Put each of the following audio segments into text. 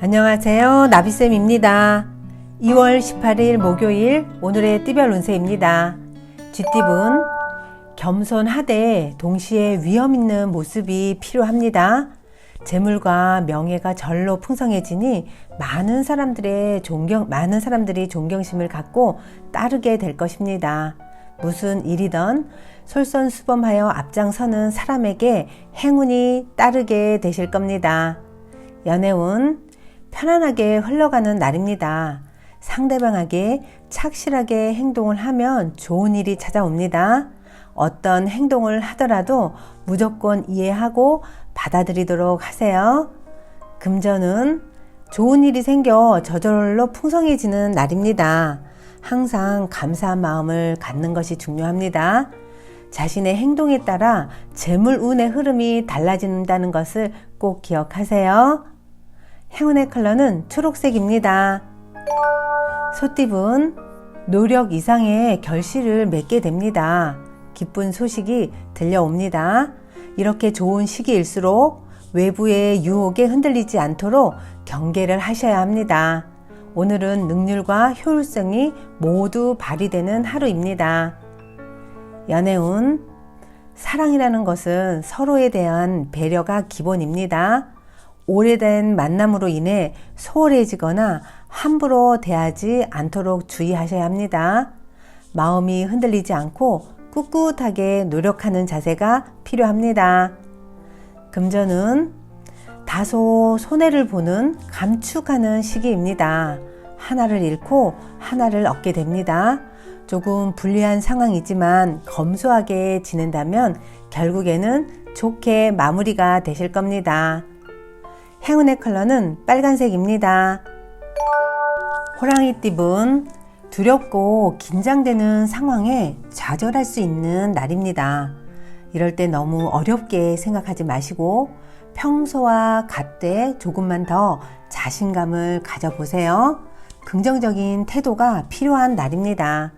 안녕하세요. 나비쌤입니다. 2월 18일 목요일 오늘의 띠별 운세입니다. 쥐띠분 겸손하되 동시에 위험 있는 모습이 필요합니다. 재물과 명예가 절로 풍성해지니 많은 사람들이 존경심을 갖고 따르게 될 것입니다. 무슨 일이든 솔선수범하여 앞장서는 사람에게 행운이 따르게 되실 겁니다. 연애운 편안하게 흘러가는 날입니다. 상대방에게 착실하게 행동을 하면 좋은 일이 찾아옵니다. 어떤 행동을 하더라도 무조건 이해하고 받아들이도록 하세요. 금전은 좋은 일이 생겨 저절로 풍성해지는 날입니다. 항상 감사한 마음을 갖는 것이 중요합니다. 자신의 행동에 따라 재물운의 흐름이 달라진다는 것을 꼭 기억하세요. 행운의 컬러는 초록색입니다. 소띠분 노력 이상의 결실을 맺게 됩니다. 기쁜 소식이 들려옵니다. 이렇게 좋은 시기일수록 외부의 유혹에 흔들리지 않도록 경계를 하셔야 합니다. 오늘은 능률과 효율성이 모두 발휘되는 하루입니다. 연애운 사랑이라는 것은 서로에 대한 배려가 기본입니다. 오래된 만남으로 인해 소홀해지거나 함부로 대하지 않도록 주의하셔야 합니다. 마음이 흔들리지 않고 꿋꿋하게 노력하는 자세가 필요합니다. 금전은 다소 손해를 보는 감축하는 시기입니다. 하나를 잃고 하나를 얻게 됩니다. 조금 불리한 상황이지만 검소하게 지낸다면 결국에는 좋게 마무리가 되실 겁니다. 행운의 컬러는 빨간색입니다. 호랑이띠분 두렵고 긴장되는 상황에 좌절할 수 있는 날입니다. 이럴 때 너무 어렵게 생각하지 마시고 평소와 같되 조금만 더 자신감을 가져보세요. 긍정적인 태도가 필요한 날입니다.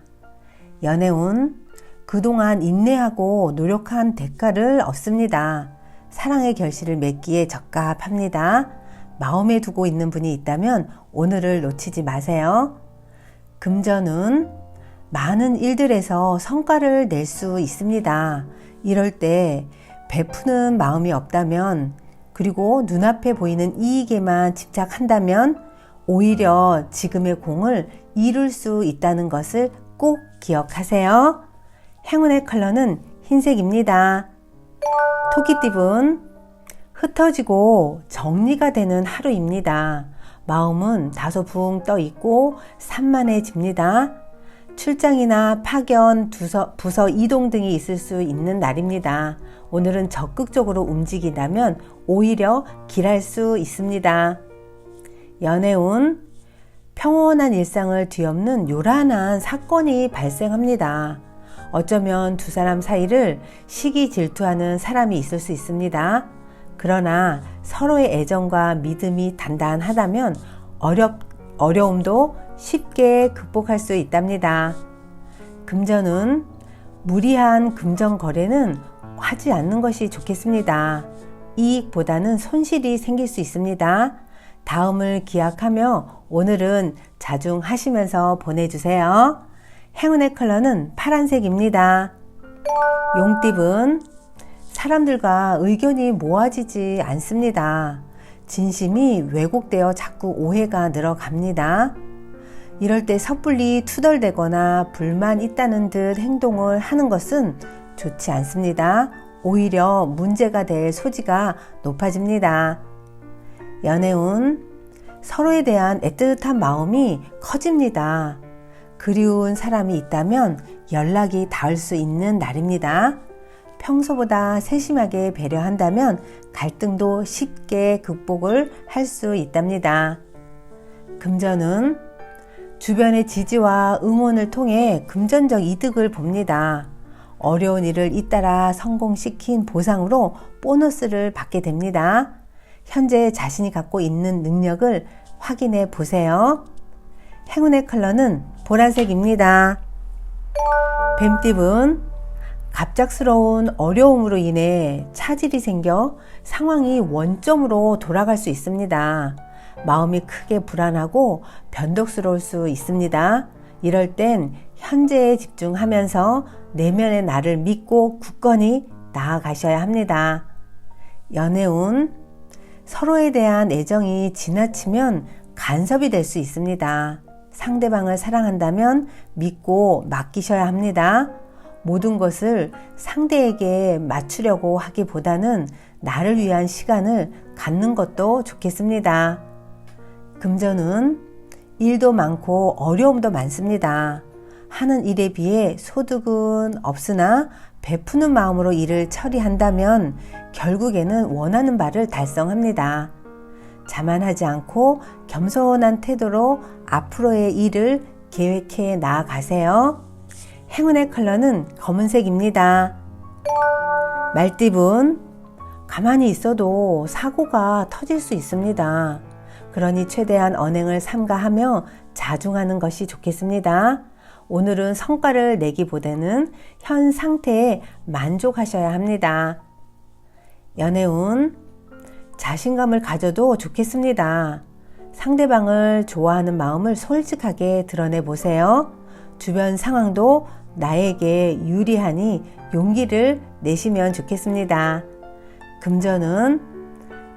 연애운 그동안 인내하고 노력한 대가를 얻습니다. 사랑의 결실을 맺기에 적합합니다. 마음에 두고 있는 분이 있다면 오늘을 놓치지 마세요. 금전은 많은 일들에서 성과를 낼 수 있습니다. 이럴 때 베푸는 마음이 없다면 그리고 눈앞에 보이는 이익에만 집착한다면 오히려 지금의 공을 이룰 수 있다는 것을 꼭 기억하세요. 행운의 컬러는 흰색입니다. 토끼띠분 흩어지고 정리가 되는 하루입니다. 마음은 다소 붕 떠 있고 산만해집니다. 출장이나 파견, 부서 이동 등이 있을 수 있는 날입니다. 오늘은 적극적으로 움직인다면 오히려 길할 수 있습니다. 연애운 평온한 일상을 뒤엎는 요란한 사건이 발생합니다. 어쩌면 두 사람 사이를 시기 질투하는 사람이 있을 수 있습니다. 그러나 서로의 애정과 믿음이 단단하다면 어려움도 쉽게 극복할 수 있답니다. 금전은 무리한 금전 거래는 하지 않는 것이 좋겠습니다. 이익보다는 손실이 생길 수 있습니다. 다음을 기약하며 오늘은 자중하시면서 보내주세요. 행운의 컬러는 파란색입니다. 용띠분 사람들과 의견이 모아지지 않습니다. 진심이 왜곡되어 자꾸 오해가 늘어갑니다. 이럴 때 섣불리 투덜대거나 불만 있다는 듯 행동을 하는 것은 좋지 않습니다. 오히려 문제가 될 소지가 높아집니다. 연애운 서로에 대한 애틋한 마음이 커집니다. 그리운 사람이 있다면 연락이 닿을 수 있는 날입니다. 평소보다 세심하게 배려한다면 갈등도 쉽게 극복을 할 수 있답니다. 금전은 주변의 지지와 응원을 통해 금전적 이득을 봅니다. 어려운 일을 잇따라 성공시킨 보상으로 보너스를 받게 됩니다. 현재 자신이 갖고 있는 능력을 확인해 보세요. 행운의 컬러는 보라색입니다. 뱀띠분 갑작스러운 어려움으로 인해 차질이 생겨 상황이 원점으로 돌아갈 수 있습니다. 마음이 크게 불안하고 변덕스러울 수 있습니다. 이럴 땐 현재에 집중하면서 내면의 나를 믿고 굳건히 나아가셔야 합니다. 연애운, 서로에 대한 애정이 지나치면 간섭이 될 수 있습니다. 상대방을 사랑한다면 믿고 맡기셔야 합니다. 모든 것을 상대에게 맞추려고 하기보다는 나를 위한 시간을 갖는 것도 좋겠습니다. 금전은 일도 많고 어려움도 많습니다. 하는 일에 비해 소득은 없으나 베푸는 마음으로 일을 처리한다면 결국에는 원하는 바를 달성합니다. 자만하지 않고 겸손한 태도로 앞으로의 일을 계획해 나아가세요. 행운의 컬러는 검은색입니다. 말띠분, 가만히 있어도 사고가 터질 수 있습니다. 그러니 최대한 언행을 삼가하며 자중하는 것이 좋겠습니다. 오늘은 성과를 내기보다는 현 상태에 만족하셔야 합니다. 연애운, 자신감을 가져도 좋겠습니다. 상대방을 좋아하는 마음을 솔직하게 드러내 보세요. 주변 상황도 나에게 유리하니 용기를 내시면 좋겠습니다. 금전은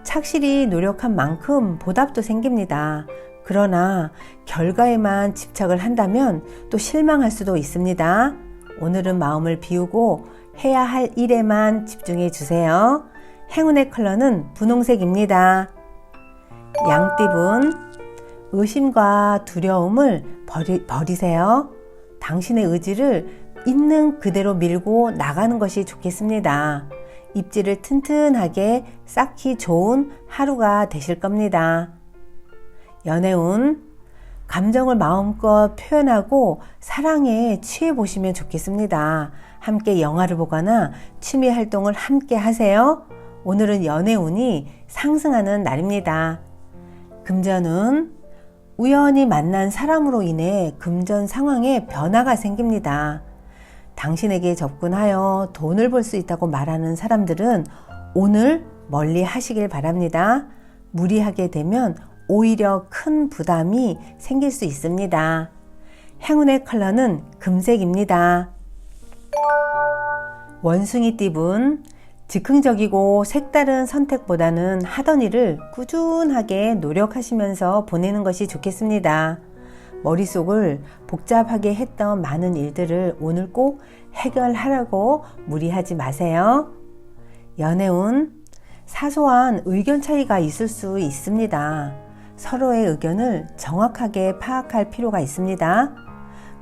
착실히 노력한 만큼 보답도 생깁니다. 그러나 결과에만 집착을 한다면 또 실망할 수도 있습니다. 오늘은 마음을 비우고 해야 할 일에만 집중해 주세요. 행운의 컬러는 분홍색입니다. 양띠분, 의심과 두려움을 버리세요. 당신의 의지를 있는 그대로 밀고 나가는 것이 좋겠습니다. 입지를 튼튼하게 쌓기 좋은 하루가 되실 겁니다. 연애운, 감정을 마음껏 표현하고 사랑에 취해 보시면 좋겠습니다. 함께 영화를 보거나 취미 활동을 함께 하세요. 오늘은 연애운이 상승하는 날입니다. 금전은 우연히 만난 사람으로 인해 금전 상황에 변화가 생깁니다. 당신에게 접근하여 돈을 벌 수 있다고 말하는 사람들은 오늘 멀리 하시길 바랍니다. 무리하게 되면 오히려 큰 부담이 생길 수 있습니다. 행운의 컬러는 금색입니다. 원숭이 띠분, 즉흥적이고 색다른 선택보다는 하던 일을 꾸준하게 노력하시면서 보내는 것이 좋겠습니다. 머릿속을 복잡하게 했던 많은 일들을 오늘 꼭 해결하라고 무리하지 마세요. 연애운, 사소한 의견 차이가 있을 수 있습니다. 서로의 의견을 정확하게 파악할 필요가 있습니다.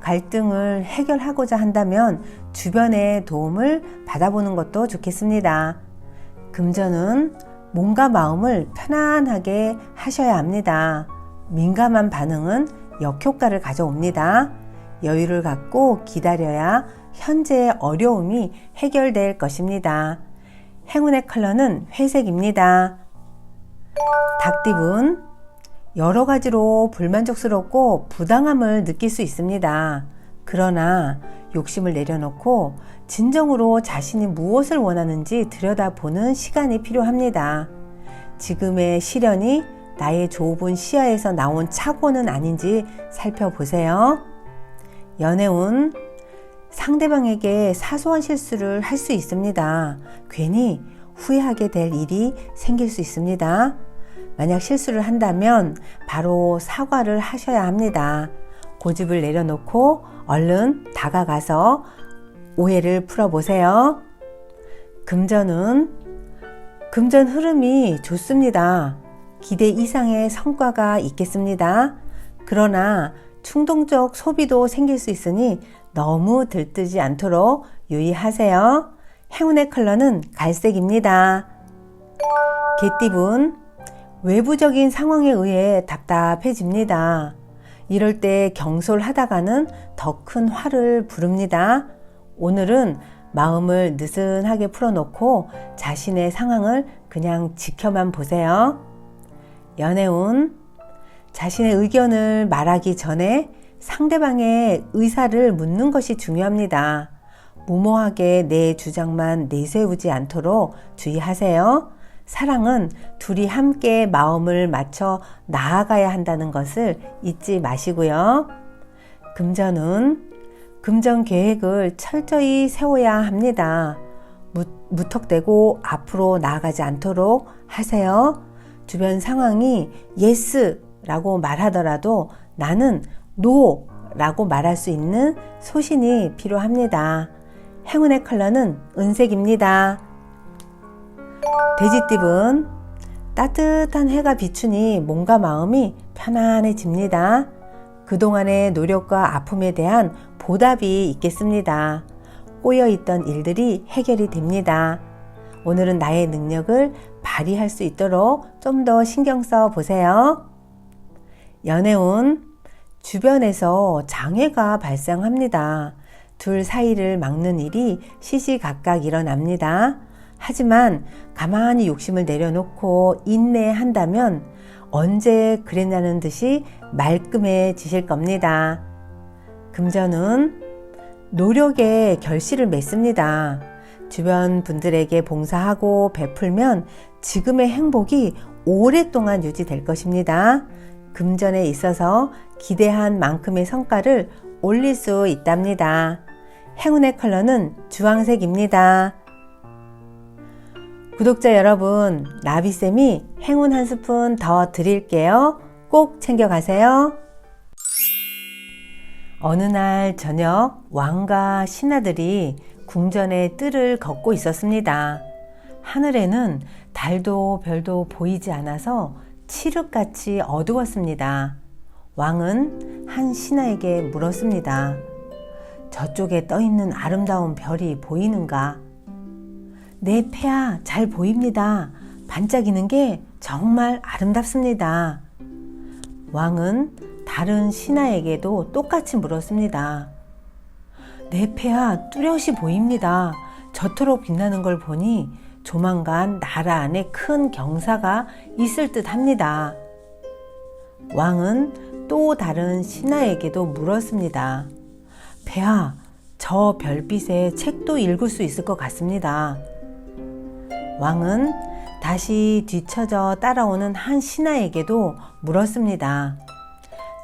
갈등을 해결하고자 한다면 주변의 도움을 받아보는 것도 좋겠습니다. 금전은 몸과 마음을 편안하게 하셔야 합니다. 민감한 반응은 역효과를 가져옵니다. 여유를 갖고 기다려야 현재의 어려움이 해결될 것입니다. 행운의 컬러는 회색입니다. 닭띠분, 여러 가지로 불만족스럽고 부당함을 느낄 수 있습니다. 그러나 욕심을 내려놓고 진정으로 자신이 무엇을 원하는지 들여다보는 시간이 필요합니다. 지금의 시련이 나의 좁은 시야에서 나온 착오는 아닌지 살펴보세요. 연애운, 상대방에게 사소한 실수를 할 수 있습니다. 괜히 후회하게 될 일이 생길 수 있습니다. 만약 실수를 한다면 바로 사과를 하셔야 합니다. 고집을 내려놓고 얼른 다가가서 오해를 풀어보세요. 금전 흐름이 좋습니다. 기대 이상의 성과가 있겠습니다. 그러나 충동적 소비도 생길 수 있으니 너무 들뜨지 않도록 유의하세요. 행운의 컬러는 갈색입니다. 개띠분, 외부적인 상황에 의해 답답해집니다. 이럴 때 경솔하다가는 더 큰 화를 부릅니다. 오늘은 마음을 느슨하게 풀어놓고 자신의 상황을 그냥 지켜만 보세요. 연애운, 자신의 의견을 말하기 전에 상대방의 의사를 묻는 것이 중요합니다. 무모하게 내 주장만 내세우지 않도록 주의하세요. 사랑은 둘이 함께 마음을 맞춰 나아가야 한다는 것을 잊지 마시고요. 금전운, 금전 계획을 철저히 세워야 합니다. 무턱대고 앞으로 나아가지 않도록 하세요. 주변 상황이 예스라고 말하더라도 나는 노라고 말할 수 있는 소신이 필요합니다. 행운의 컬러는 은색입니다. 돼지띠분, 따뜻한 해가 비추니 몸과 마음이 편안해집니다. 그동안의 노력과 아픔에 대한 보답이 있겠습니다. 꼬여있던 일들이 해결이 됩니다. 오늘은 나의 능력을 발휘할 수 있도록 좀 더 신경 써 보세요. 연애운, 주변에서 장애가 발생합니다. 둘 사이를 막는 일이 시시각각 일어납니다. 하지만 가만히 욕심을 내려놓고 인내한다면 언제 그랬냐는 듯이 말끔해지실 겁니다. 금전운, 노력에 결실을 맺습니다. 주변 분들에게 봉사하고 베풀면 지금의 행복이 오랫동안 유지될 것입니다. 금전에 있어서 기대한 만큼의 성과를 올릴 수 있답니다. 행운의 컬러는 주황색입니다. 구독자 여러분, 나비쌤이 행운 한 스푼 더 드릴게요. 꼭 챙겨가세요. 어느 날 저녁 왕과 신하들이 궁전의 뜰을 걷고 있었습니다. 하늘에는 달도 별도 보이지 않아서 칠흑같이 어두웠습니다. 왕은 한 신하에게 물었습니다. 저쪽에 떠있는 아름다운 별이 보이는가? 네, 폐하, 잘 보입니다. 반짝이는 게 정말 아름답습니다. 왕은 다른 신하에게도 똑같이 물었습니다. 네, 폐하, 뚜렷이 보입니다. 저토록 빛나는 걸 보니 조만간 나라 안에 큰 경사가 있을 듯 합니다. 왕은 또 다른 신하에게도 물었습니다. 폐하, 저 별빛에 책도 읽을 수 있을 것 같습니다. 왕은 다시 뒤처져 따라오는 한 신하에게도 물었습니다.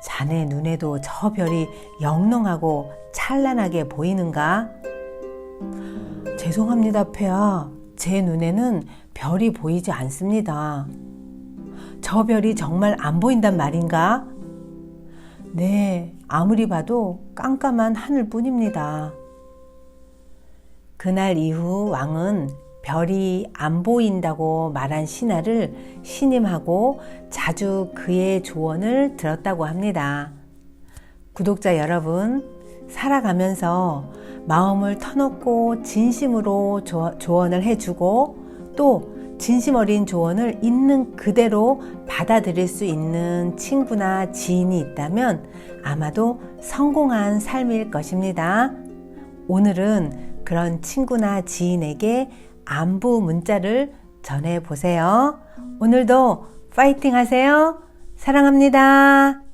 자네 눈에도 저 별이 영롱하고 찬란하게 보이는가? 죄송합니다, 폐하. 제 눈에는 별이 보이지 않습니다. 저 별이 정말 안 보인단 말인가? 네, 아무리 봐도 깜깜한 하늘뿐입니다. 그날 이후 왕은 별이 안 보인다고 말한 신하를 신임하고 자주 그의 조언을 들었다고 합니다. 구독자 여러분, 살아가면서 마음을 터놓고 진심으로 조언을 해주고 또 진심 어린 조언을 있는 그대로 받아들일 수 있는 친구나 지인이 있다면 아마도 성공한 삶일 것입니다. 오늘은 그런 친구나 지인에게 안부 문자를 전해보세요. 오늘도 파이팅 하세요. 사랑합니다.